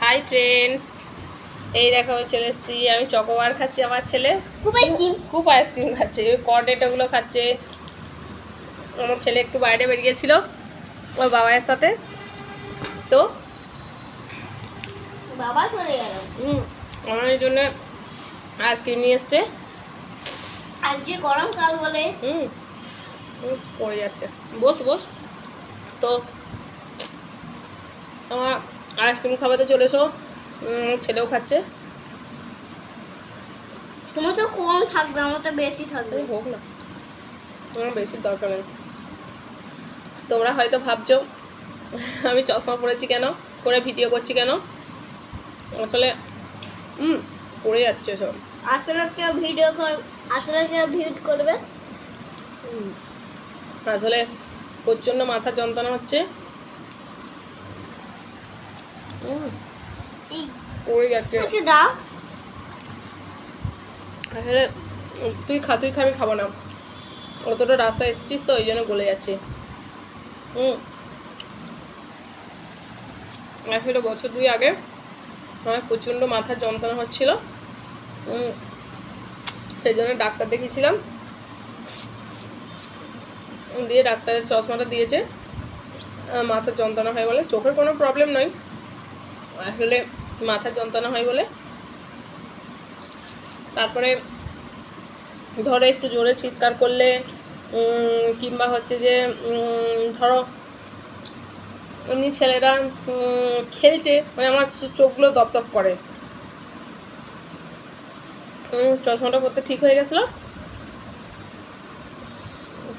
Hi friends, এই দেখো চলে এসেছি। আমি চকোবার খাচ্ছি, আমার ছেলে খুব আইসক্রিম খাচ্ছে, ওই কর্নেটোগুলো খাচ্ছে। আমার ছেলে একটু বাইরে বেরিয়েছিল ওর বাবার সাথে, তো বাবা চলে গেল। আমার এই জন্য আইসক্রিম নিয়ে এসছে। আজকে গরমকাল বলে পড়ে যাচ্ছে। বস বস। তো আমার আইসক্রিম খাবাতে চলে এসো, ছেলেও খাচ্ছে। তোমার তো কম থাকবে, আমার তো বেশি থাকবে। হোক না, আমার বেশি দরকার নেই। তোমরা হয়তো ভাবছো আমি চশমা পরেছি কেন, করে ভিডিও করছি কেন। আসলে পড়ে যাচ্ছে সব। আসলে কেউ ভিউ করবে। আসলে প্রচণ্ড মাথা যন্ত্রণা হচ্ছে, পড়ে যাচ্ছে। দাও। আসলে তুই খাবি, খাবো না। অতটা রাস্তায় এসেছিস তো, ওই জন্য গলে যাচ্ছে। আসলে বছর 2 আগে আমার প্রচণ্ড মাথা যন্ত্রণা হচ্ছিল, সেই জন্য ডাক্তার দেখিয়েছিলাম। দিয়ে ডাক্তারের চশমাটা দিয়েছে, মাথার যন্ত্রণা হয় বলে। চোখের কোনো প্রবলেম নয়, আসলে মাথার যন্ত্রণা হয় বলে। তারপরে ধরো একটু জোরে চিৎকার করলে কিংবা হচ্ছে যে ধরো এমনি ছেলেরা খেলছে, মানে আমার চোখগুলো দপদপ করে। চশমাটা পরতে ঠিক হয়ে গেছিলো,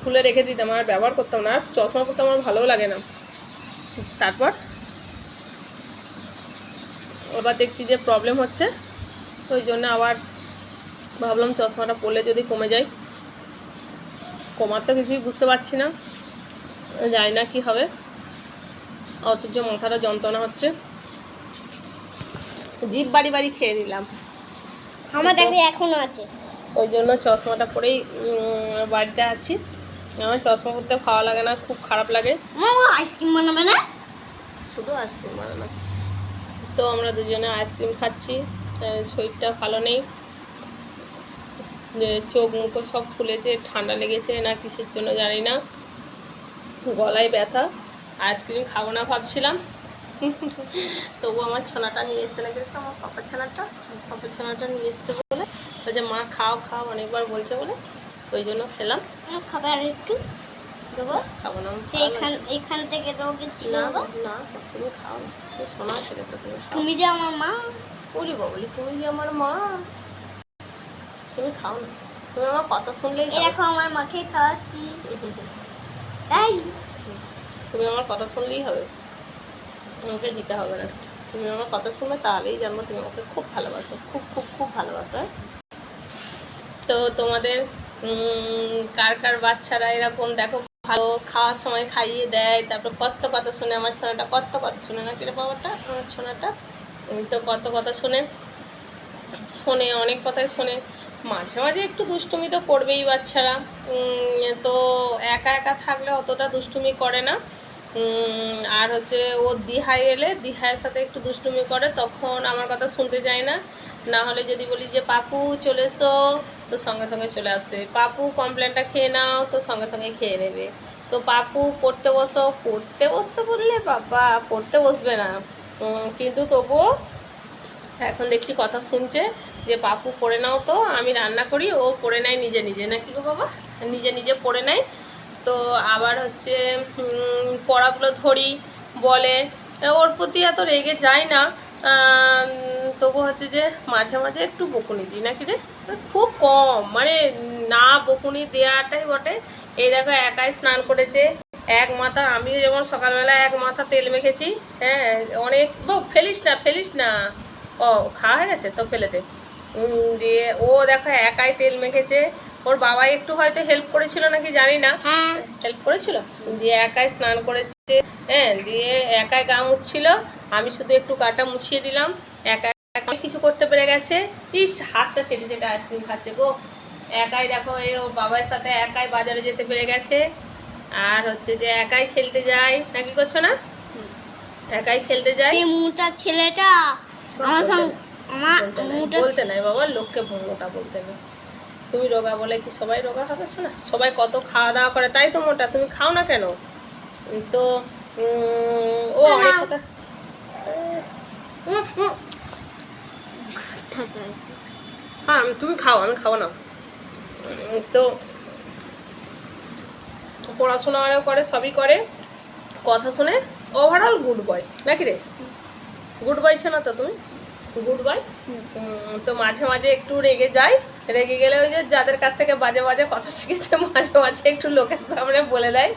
খুলে রেখে দিতাম, আর ব্যবহার করতাম না। আর চশমা পরতে আমার ভালোও লাগে না। তারপর আবার দেখছি যে প্রবলেম হচ্ছে, ওই জন্য আবার ভাবলাম চশমাটা পরলে যদি কমে যায়। কমার তো কিছুই বুঝতে পারছি না, জানি না কি হবে। অসহ্য মাথাটা যন্ত্রণা হচ্ছে, জিভ বাড়ি বাড়ি খেয়ে নিলাম। আমার দেখবে এখনো আছে, ওই জন্য চশমাটা পরেই বাড়িতে আছি। আমার চশমা পরতে ভালো লাগে না, খুব খারাপ লাগে। আইসক্রিম বানাবে না? শুধু আইসক্রিম বানানো। তো আমরা দুজনে আইসক্রিম খাচ্ছি, শরীরটা ভালো নেই, যে চোখ মুখো সব ফুলেছে, ঠান্ডা লেগেছে না কিসের জন্য জানি না, গলায় ব্যথা। আইসক্রিম খাবো না ভাবছিলাম, তবু আমার ছানাটা নিয়ে এসছে না, কিন্তু আমার পাপা ছানাটা নিয়ে এসছে বলে, ওই যে মা খাও খাও অনেকবার বলছে বলে, ওই জন্য খেলাম। খাবার একটু দেবো, খাবো না এখান থেকে না না, তুমি খাও, তুমি শোনা ছেলে তো, তুমি খাও। তুমি যে আমার মা, বলি বলি, তুমি যে আমার মা, তুমি খাও না। তুমি আমার কথা শুনলেই দেখো আমার মাকে খাওয়াচ্ছি, তাই তুমি আমার কথা শুনলেই হবে, আমাকে দিতে হবে না। তুমি আমার কথা শুনবে, তাহলেই জানবো তুমি আমাকে খুব ভালোবাসো, খুব খুব খুব ভালোবাসো। তো তোমাদের কার কার বাচ্চারা এরকম দেখো, ভালো খাওয়ার সময় খাইয়ে দেয়, তারপর কত কথা শুনে। আমার ছোনাটা কত কথা শুনে না, কিরে বাবাটা, আমার ছোনাটা তো কত কথা শোনে, অনেক কথাই শোনে। মাঝে মাঝে একটু দুষ্টুমি তো করবেই বাচ্চারা, তো একা একা থাকলে অতটা দুষ্টুমি করে না। আর হচ্ছে ও দিহায় এলে দিহায়ের সাথে একটু দুষ্টুমি করে, তখন আমার কথা শুনতে চায় না। না হলে যদি বলি যে পাপু চলে এসো, তো সঙ্গে সঙ্গে চলে আসবে। পাপু কমপ্লেনটা খেয়ে নাও, তো সঙ্গে সঙ্গে খেয়ে নেবে। তো পাপু পড়তে বসো, পড়তে বসতে বললে বাবা পড়তে বসবে না, কিন্তু তবুও এখন দেখছি কথা শুনছে যে পাপু পড়ে নাও, তো আমি রান্না করি, ও পড়ে নেয় নিজে নিজে, নাকি গো বাবা, নিজে নিজে পড়ে নেয়। তো আবার হচ্ছে পড়াগুলো ধরি বলে, ওর প্রতি এত রেগে যায় না, তবু হচ্ছে যে মাঝে মাঝে একটু বকুনি দিই, নাকি রে, খুব কম, মানে না বকুনি দেওয়াটাই বটে। এই দেখো একাই স্নান করেছে এক মাথা, আমি যেমন সকালবেলা এক মাথা তেল মেখেছি, হ্যাঁ অনেক, ফেলিস না, ও খাওয়া হয়ে গেছে তো ফেলে দে। দিয়ে ও দেখো একাই তেল মেখেছে, ওর বাবা একটু হয়তো হেল্প করেছিল নাকি জানি না, হেল্প করেছিল, দিয়ে একাই স্নান করেছে, হ্যাঁ দিয়ে একাই গা মুছছিল, আমি শুধু একটু গাটা মুছিয়ে দিলাম, একা অনেক কিছু করতে পেরে গেছে। ইস হাতটা চেটে আইসক্রিম খাচ্ছে গো। একাই দেখো এই ওর বাবার সাথে একাই বাজারে যেতে পেরে গেছে, আর হচ্ছে যে একাই খেলতে যায়, নাকি করছো না? একাই খেলতে যায়। সেই মোটা ছেলেটা আমার সঙ্গে আমার মোটা বলতে নাই বাবা, লোককে মোটা বলতে নেই। তুমি রোগা বলে কি সবাই রোগা হবে? শোনা, সবাই কত খাওয়া দাওয়া করে তাই তো মোটা, তুমি খাও না কেন? তো ও অনেক কথা। হ্যাঁ তুমি খাও, আমি খাবো না। তো পড়াশোনাও করে, সবই করে, কথা শুনে ওভারঅল গুড বয় নাকি রে? গুড বয় ছিল তো তুমি, গুড বয়। তো মাঝে মাঝে একটু রেগে যায়, রেগে গেলে ওই যে যাদের কাছ থেকে বাজে বাজে কথা শিখেছে মাঝে মাঝে একটু লোকের সামনে বলে দেয়,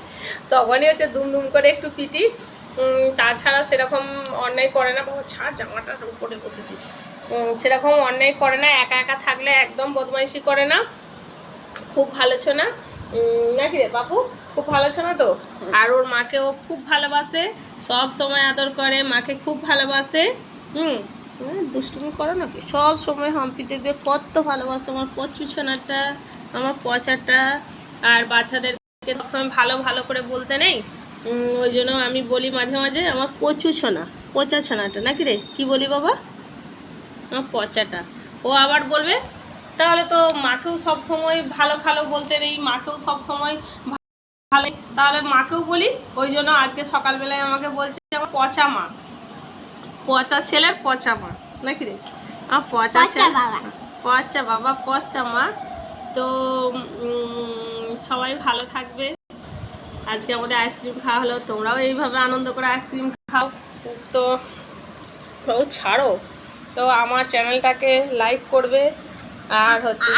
তখনই হচ্ছে দুম করে একটু পিটি। তাছাড়া সেরকম অন্যায় করে না। বাবা ছাড়, জামাটার উপরে বসেছিস। সেরকম অন্যায় করে না, একা একা থাকলে একদম বদমাইশি করে না, খুব ভালো ছোনা নাকি রে বাপু? খুব ভালো ছোনা তো। আর ওর মাকেও খুব ভালোবাসে, সব সময় আদর করে, মাকে খুব ভালোবাসে। দুষ্টুমি করো নাকি? সব সময় হাম্পি দেখবে কত ভালোবাসে আমার পচু ছোনাটা, আমার পচাটা। আর বাচ্চাদেরকে সবসময় ভালো ভালো করে বলতে নেই, ওই জন্য আমি বলি মাঝে মাঝে আমার পচু ছোনা, পচা ছোনাটা নাকি রে? কি বলি বাবা? আমার পচাটা। ও আবার বলবে তাহলে তো মাকেও সব সময় ভালো ভালো বলতে নেই, মাকেও সব সময় ভালো, তাহলে মাকেও বলি। ওই জন্য আজকে সকালবেলায় আমাকে বলছে আমার পচা মা, পচা ছেলের পচা মা নাকি রে? আমার পচা ছেলে, পচা বাবা, পচা মা। তো সবাই ভালো থাকবে। আজকে আমাদের আইসক্রিম খাওয়া হলো, তোমরাও এইভাবে আনন্দ করে আইসক্রিম খাও। তো ছাড়ো। তো আমার চ্যানেলটাকে লাইক করবে, আর হচ্ছে